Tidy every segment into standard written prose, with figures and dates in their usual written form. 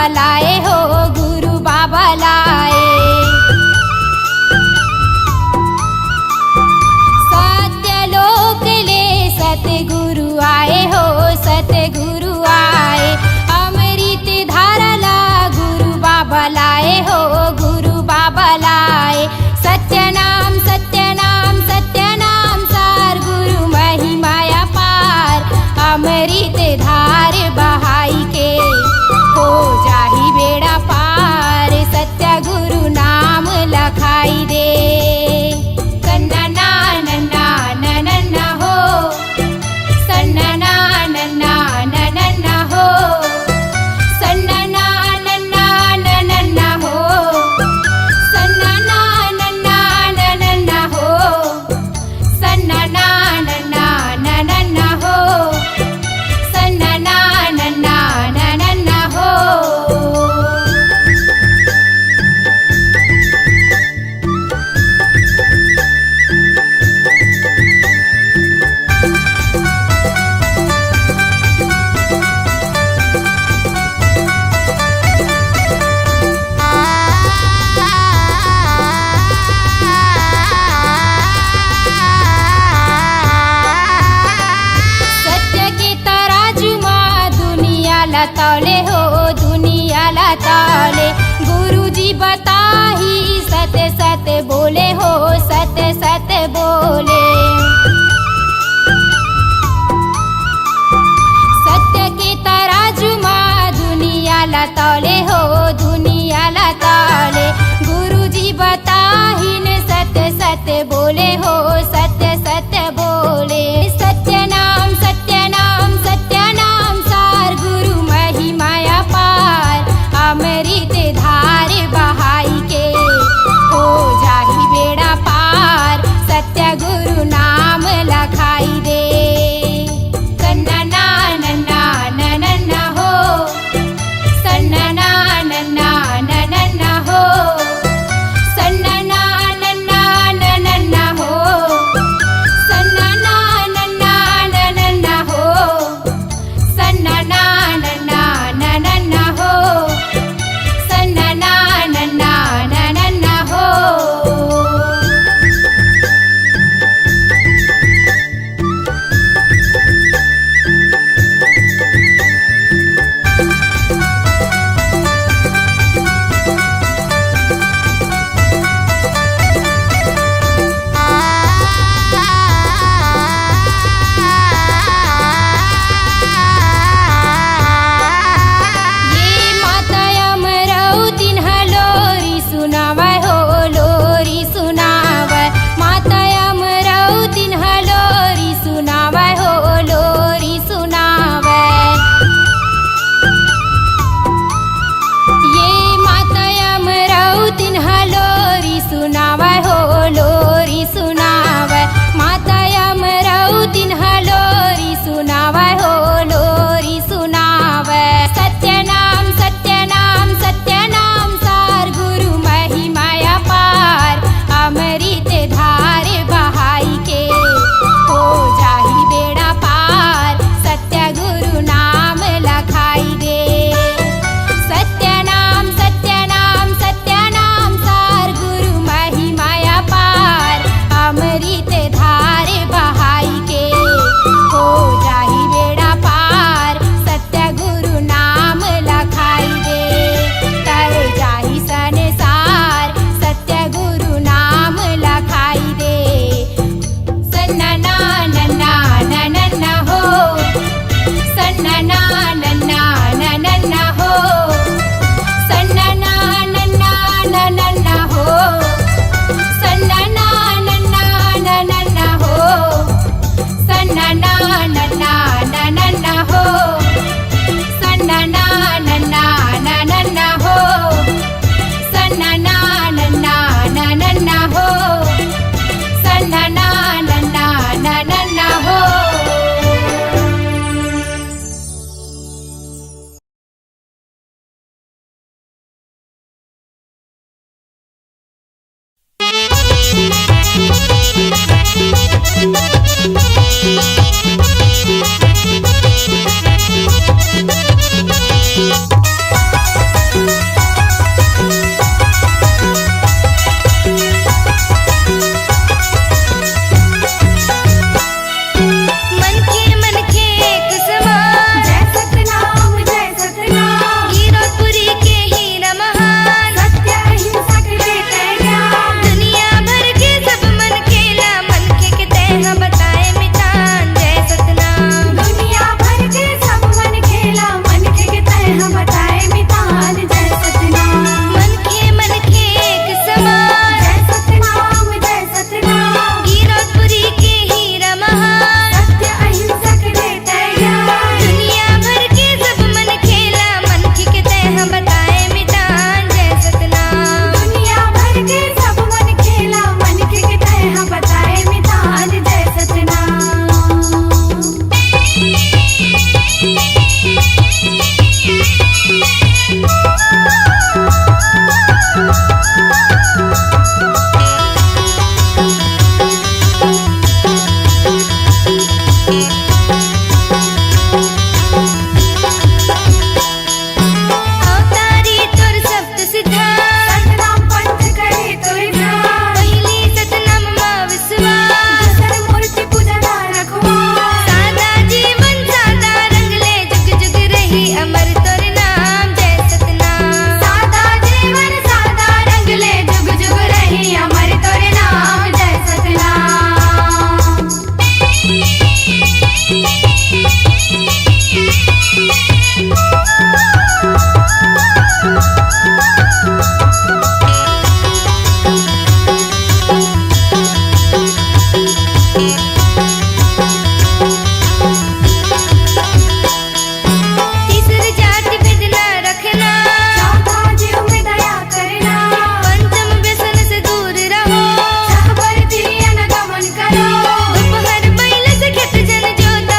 लाए हो गुरु बाबा लाए। सत्यलोक ले सतगुरु आए हो सतगुरु आए। अमृत धारा ला गुरु बाबा लाए हो गुरु बाबा लाए। सत्यनाम सत्यनाम सत्यनाम सार गुरु महिमाया पार। अमृत धार बहाई के हो जाही बेड़ा पार। सत्य गुरु नाम लखाई दे। सन्ना नन्ना नन्ना हो सन्ना नन्ना नन्ना हो सन्ना नन्ना नन्ना हो सन्ना नन्ना नन्ना हो सन्ना नन्ना नन्ना हो सन्ना नन्ना नन्ना हो। सत्य के तराजू माँ दुनिया ला तौले हो दुनिया ला तौले। गुरु जी बताही सत्य सत्य बोले हो सत्य सत्य बोले। सत्य के तराजू माँ दुनिया ला तौले हो दुनिया ला तौले। गुरु जी बताही ने सत्य सत्य बोले हो सत्य सत्य बोले। सत्यनाम सत्यनाम सत्यनाम सार गुरु महिमाया पार। अमृत धार बहाई के हो जाही बेड़ा पार। सत्य गुरु दोपहर बैल से खेत जन जोता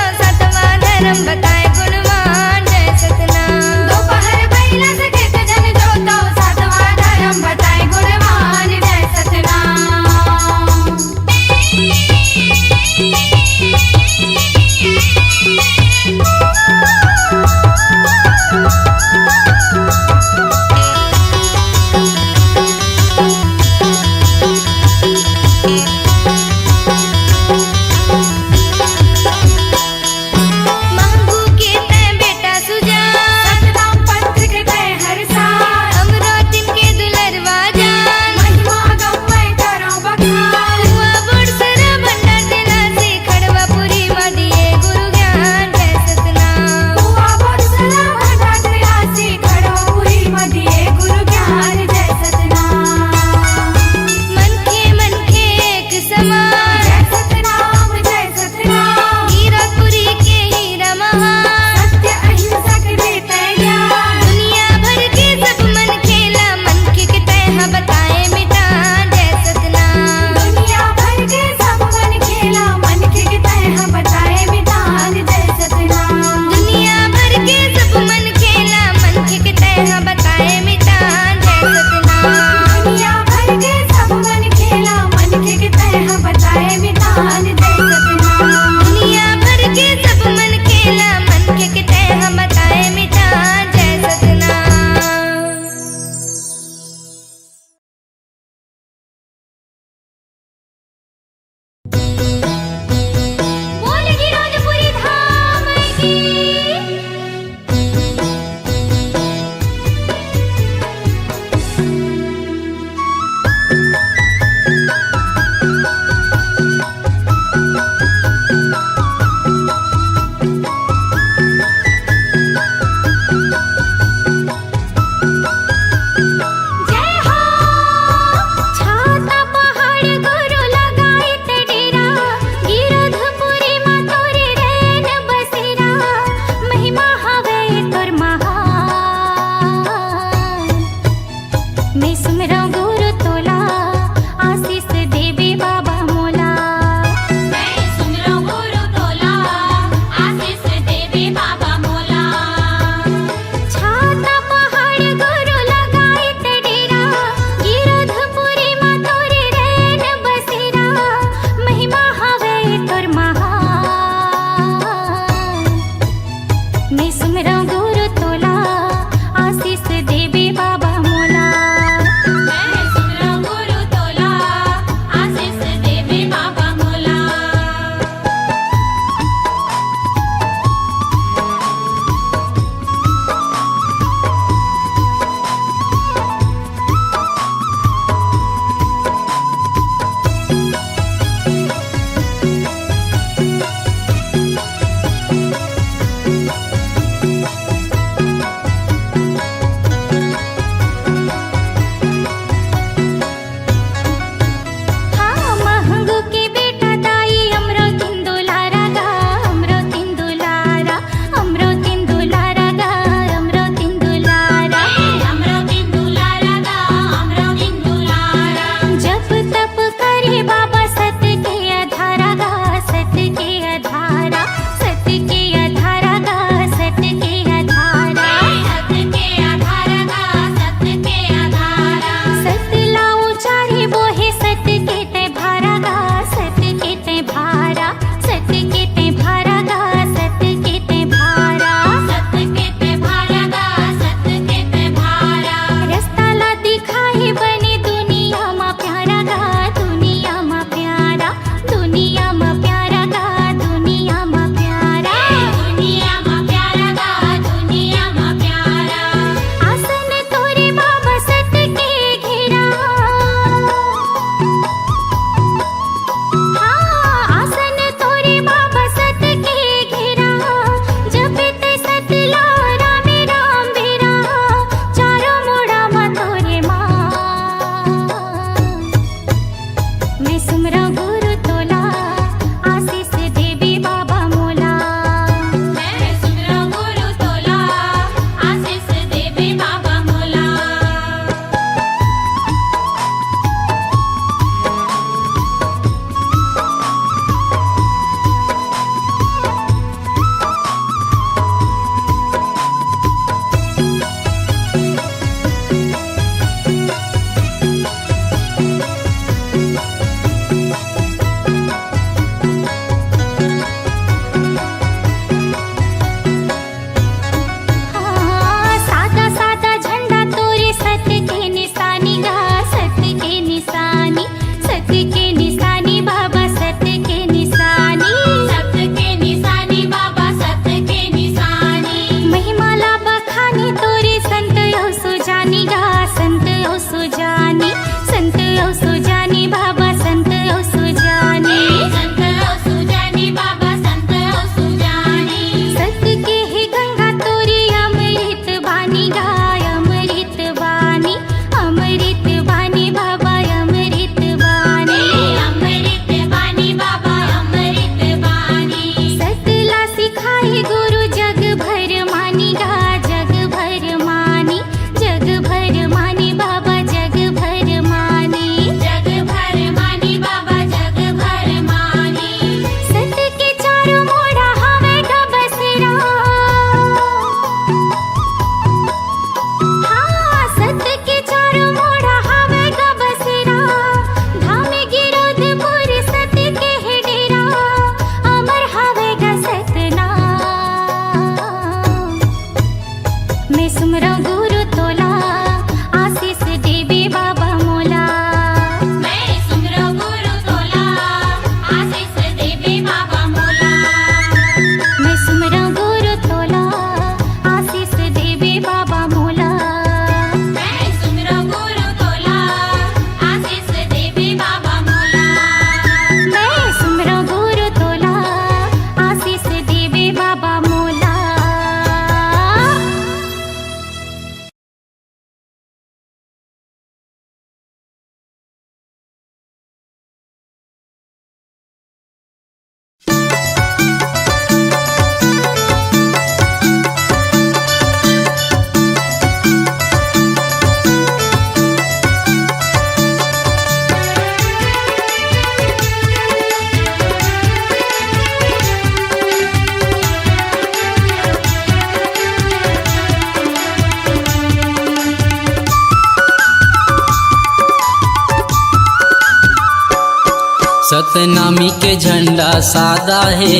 सतनामी के झंडा सादा है,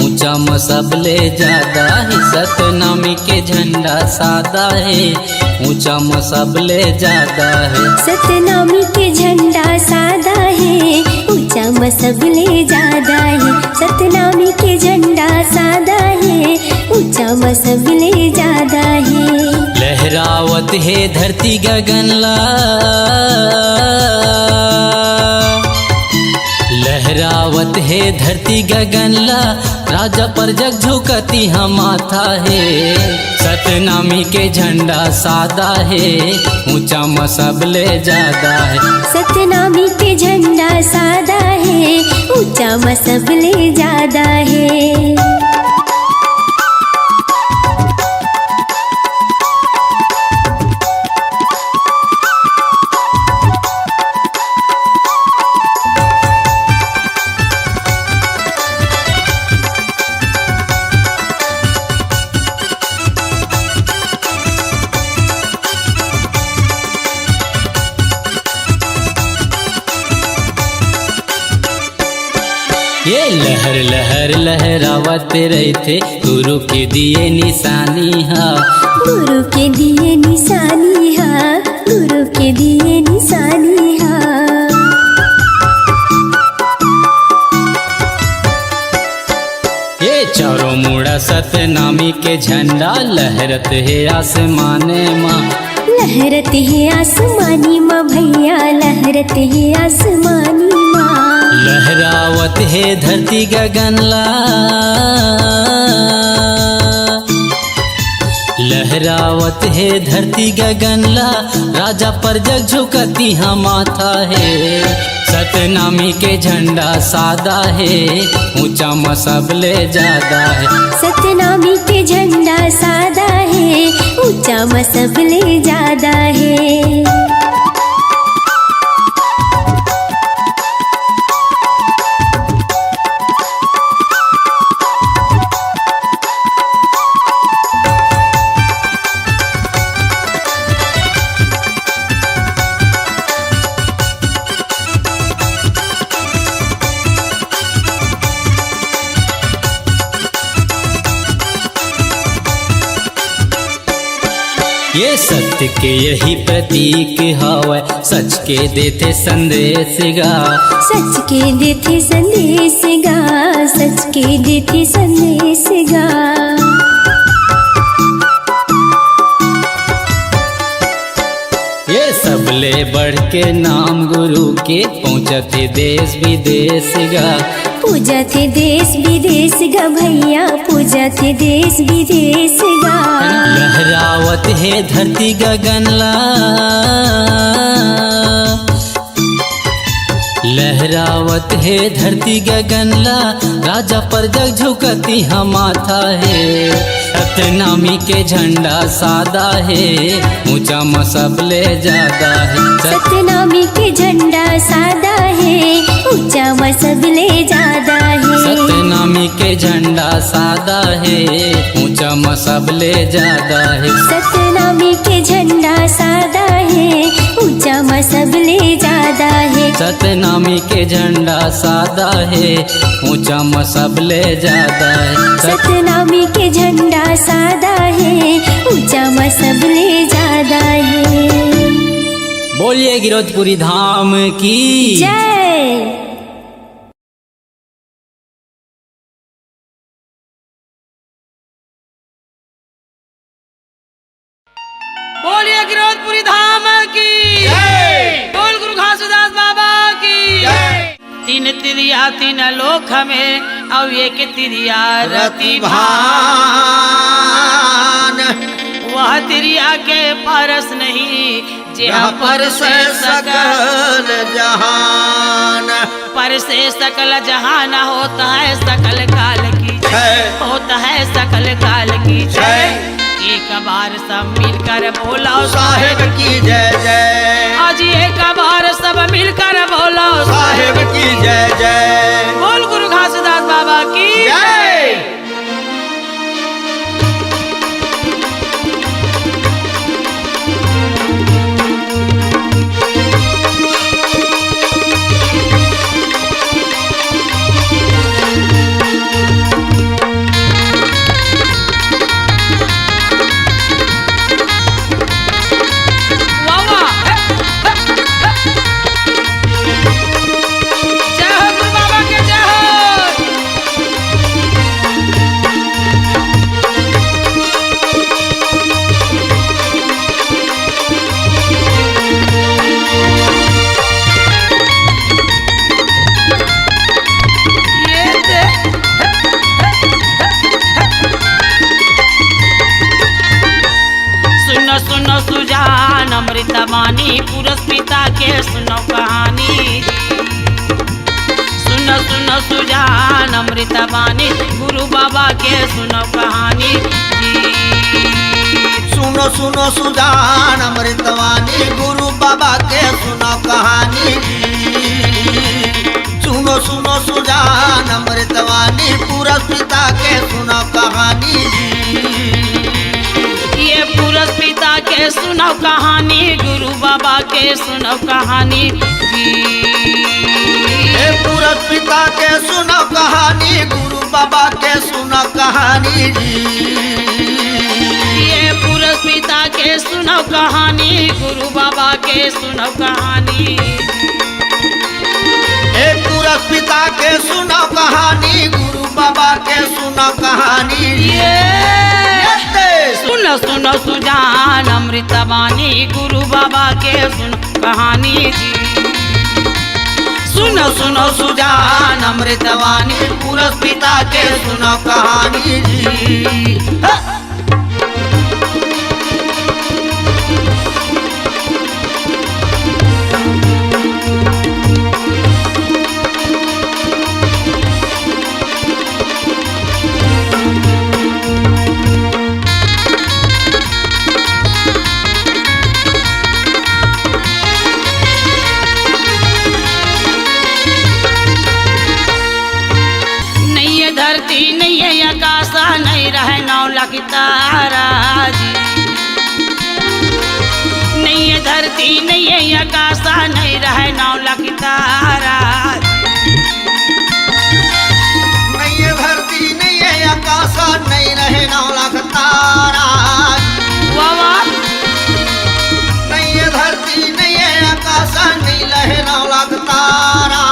ऊंचा मसबले ज्यादा है। सतनामी के झंडा सादा है, ऊंचा मसबले ज्यादा है। सतनामी के झंडा सादा है, ऊंचा मसबले ज्यादा है। सतनामी के झंडा सादा है, ऊंचा मसबले ज्यादा है। लहरावत है धरती गगनला, लहरावत है धरती गगनला, राजा पर जग झुकती हम माथा है। सतनामी के झंडा सादा है, ऊंचा मसबले ज्यादा है। सतनामी के झंडा सादा है, ऊंचा मसबले ज्यादा है। ये लहर लहर लहरावत रहे थे, गुरु के दिए निशानी हा। गुरु के दिए निशानी हा, गुरु के दिए निशानी हा। ये चारों मुड़ा सतनामी के झंडा लहरत है आसमाने माँ। लहरत है आसमानी माँ भैया, लहरत है आसमानी माँ। लहरावत है धरती गगनला, लहरावत है धरती गगनला, राजा पर जग झुकती हम माथा है। सतनामी के झंडा सादा है, ऊंचा मसबले ज्यादा है। सतनामी के झंडा सादा है, ऊंचा मसबले ज्यादा है। ये सत्य के यही प्रतीक हवै, सच के देते संदेश गा। सच के देते संदेश गा, सच के देते संदेश गा। ये सबले बढ़ के नाम गुरु के, पहुँचते देश विदेश गा। पूजा थे देश विदेश गा भैया, पूजा थे देश विदेश गा। लहरावत है धरती गगनला, लहरावत है धरती गगनला, राजा पर जग झुकती हम माथा है। सतनामी के झंडा सादा है, ऊंचा मसबले ज्यादा है। सतनामी के झंडा सादा है, ऊंचा मसबले ज्यादा है। सतनामी के झंडा सादा है, ऊंचा मसबले ज्यादा है। सतनामी के झंडा सादा है, ऊंचा मसबले ज्यादा है। सतनामी के झंडा सादा है, ऊंचा मसबले ज्यादा है। सतनामी के झंडा सादा है, ऊंचा मसबले ज्यादा है। बोलिए गिरौदपुरी धाम की जय। बोलिए गिरौदपुरी धाम की जय। बोल गुरु घासीदास बाबा की जय। तीन तिरिया तीन लोक में, अब एक तिरिया रति भान। वह तिरिया के परस नहीं, जहाँ पर से सकल जहान। पर से सकल जहान होता है सकल काल की जय, होता है सकल काल की जय। एक बार सब मिलकर बोलो साहेब की जय जय। आज एक बार सब मिलकर बोलो साहेब की जय जय। बोल गुरु घासीदास बाबा की जय। अमृतवाणी पुरुष पिता के सुनो कहानी। सुनो सुनो सुजान अमृतवाणी गुरु बाबा के सुनो कहानी। सुनो सुनो सुजान अमृतवाणी गुरु बाबा के सुनो कहानी। सुनो सुनो सुजान अमृतवाणी पुरुष पिता के सुनो कहानी। ये पुरुष पिता के सुनो कहानी गुरु बाबा के सुनो कहानी। ये पुरुष पिता के सुनो कहानी गुरु बाबा के सुनो कहानी। ये पुरुष पिता के सुनो कहानी गुरु बाबा के सुनो कहानी। एक पुरुष पिता के सुनो कहानी गुरु बाबा के सुनो कहानी। सुनो सुनो सुजान अमृतवाणी गुरु बाबा के सुनो कहानी। सुनो सुनो सुजान अमृतवाणी पुरुष पिता के सुनो कहानी। धरती नहीं है आकाशा नहीं रहे 9 लाख तारा जी। नहीं है धरती नहीं है आकाशा नहीं रहे 9 लाख तारा। नहीं है धरती नहीं है आकाशा नहीं रहे 9 लाख तारा। वाह नहीं है धरती नहीं है आकाशा नहीं रहे 9 लाख तारा।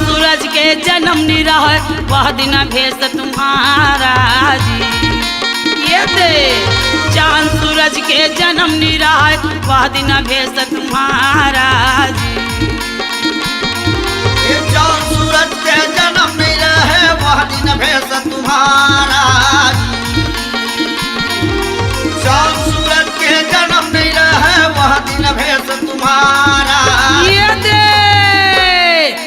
सूरज के जन्म नहीं रहे वह दिन भेष तुम्हारा जी। ये दे चांद सूरज के जन्म नहीं रहे वह दिन भेष तुम्हारा जी। ये चांद सूरज के जन्म नहीं रहे वह दिन भेष तुम्हारा। चांद सूरज के जन्म नहीं रहे वह दिन भेष तुम्हारा। ये दे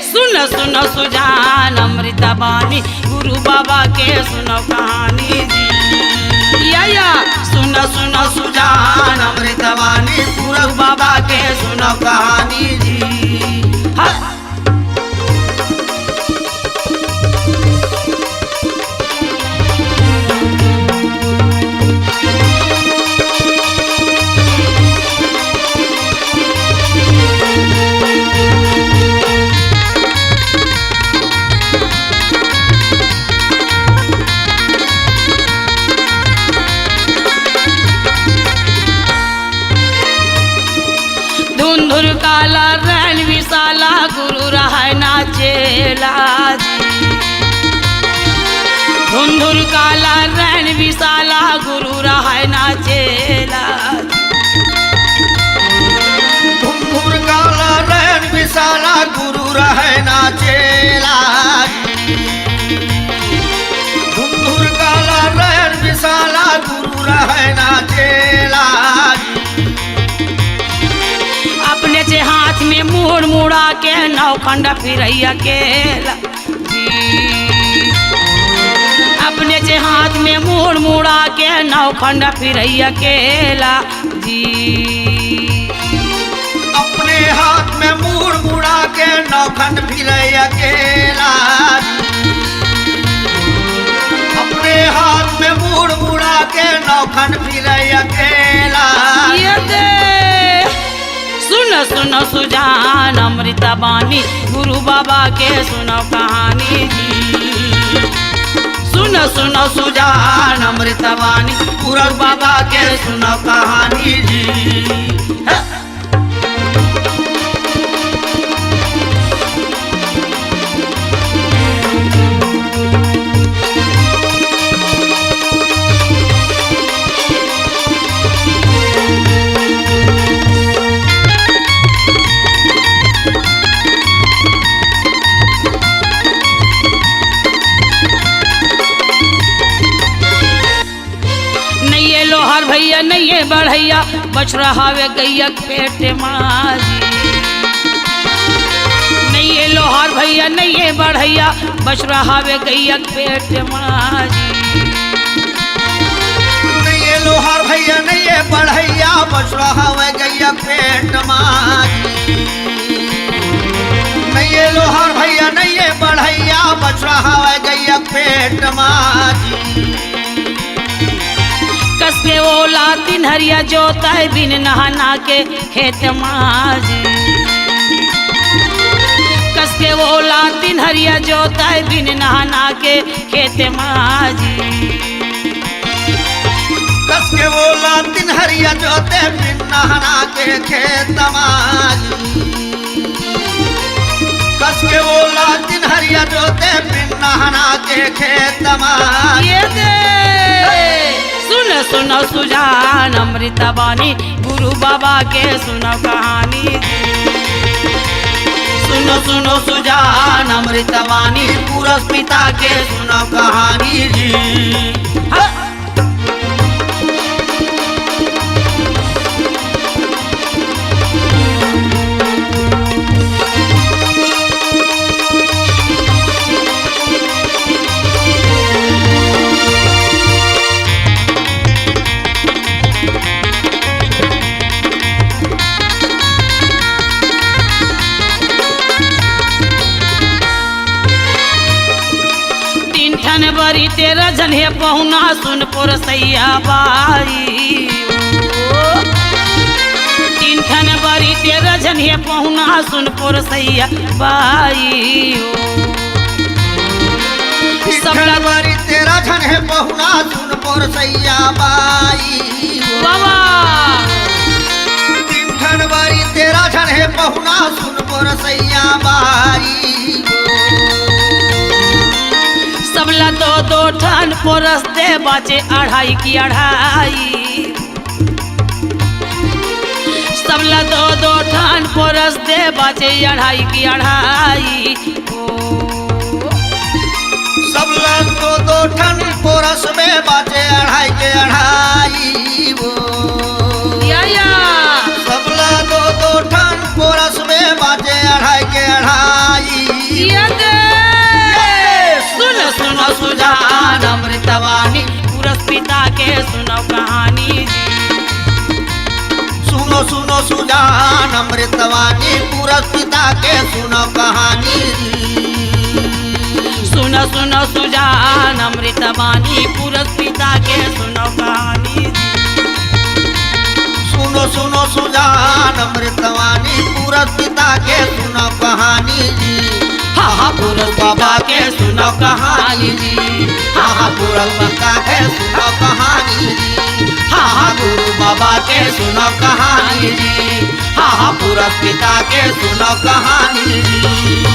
सुनो सुनो सुजान अमृतवाणी गुरु बाबा के सुनो कहानी जी। या सुनो सुनो सुजान अमृतवाणी गुरु बाबा के सुनो कहानी जी। धुंधुर काला रैन विशाला गुरु रहा नाचेला जी। धुंधुर काला रैन विशाला गुरु रहा नाचेला। धुंधुर काला रैन विशाला गुरु रहे नाचेला। धुंधुर काला रैन विशाला गुरु रहे नाचेला। अपने से हाथ में मुड़ मुड़ा के नौखंड फिर अकेला जी। अपने से हाथ में मुड़ मुड़ा के नौखंड फिर अकेला जी। अपने हाथ में मुड़ मुड़ा के नौखंड फिर अकेला। अपने हाथ में मुड़ मुड़ा के नौखंड फिर अकेला। ये दे सुनो सुनो सुजान अमृतवाणी गुरु बाबा के सुनो कहानी जी। सुनो सुनो सुजान अमृतवाणी गुरु बाबा के सुनो कहानी जी। नहीं नैये बढ़ैया बच रहा वे गैया पेट माजी। नैये लोहार भैया नैये बढ़ैया बच रहा वे गैया पेट माजी। नैये लोहार भैया नैये बढ़ैया बच रहा वे गैया पेट माजी। नैये लोहार भैया नैये बढ़ैया बच रहा वे गैया पेट माजी। कस के ओला तीन हरिया जोता है बिन नहाना के खेत माजी। कस के ओला तीन हरिया जोता है बिन नहाना के खेत माजी। कस के बोला तीन हरिया जोते बिन नहाना के खेत माजी। कस के बोला तीन हरिया जोते बिन नहाना के खेत माजी। ये दे सुन सुनो सुजान अमृता बानी गुरु बाबा के सुनो कहानी। सुनो सुनो सुजान अमृतवाणी पुरस पिता के सुनो कहानी जी। हाँ। बरी तेरा जन्हे पहुना सुन पोरसैया बाई। तीन ठन बरी तेरा जन्हे पहुना सुन पोरसैया बाई। सबला बरी तेरा जन्हे पहुना सुन पोरसैया बाई। बाबा तीन ठन बरी तेरा जन्हे पहुना सुन पोरसैया बाई। सबला दो दो ठन पोरस दे बाचे अढ़ाई की अढ़ाई। सबला दो दो ठन पोरस दे बाचे अढ़ाई की अढ़ाई। सबला दो दो ठन पोरस में बाचे अढ़ाई के अढ़ाई। या सबला दो दो ठन पोरस में बाचे अढ़ाई के अढ़ाई। सुनो सुनो सुजान अमृतवाणी पुरस पिता के सुनो कहानी जी। सुनो सुनो सुजान अमृतवाणी पुरस पिता के सुनो कहानी जी। सुनो सुनो सुजान अमृतवाणी पुरस पिता के सुनो कहानी जी। सुनो सुनो सुजान अमृतवाणी पुरस पिता के सुनो कहानी जी। हाँ हाँ पुरस बाबा के सुनो कहानी जी। हाँ हाँ पुरस पिता के सुनो कहानी जी। हाँ हाँ गुरु बाबा के सुनो कहानी जी। हाँ हाँ पुरस पिता के सुनो कहानी जी।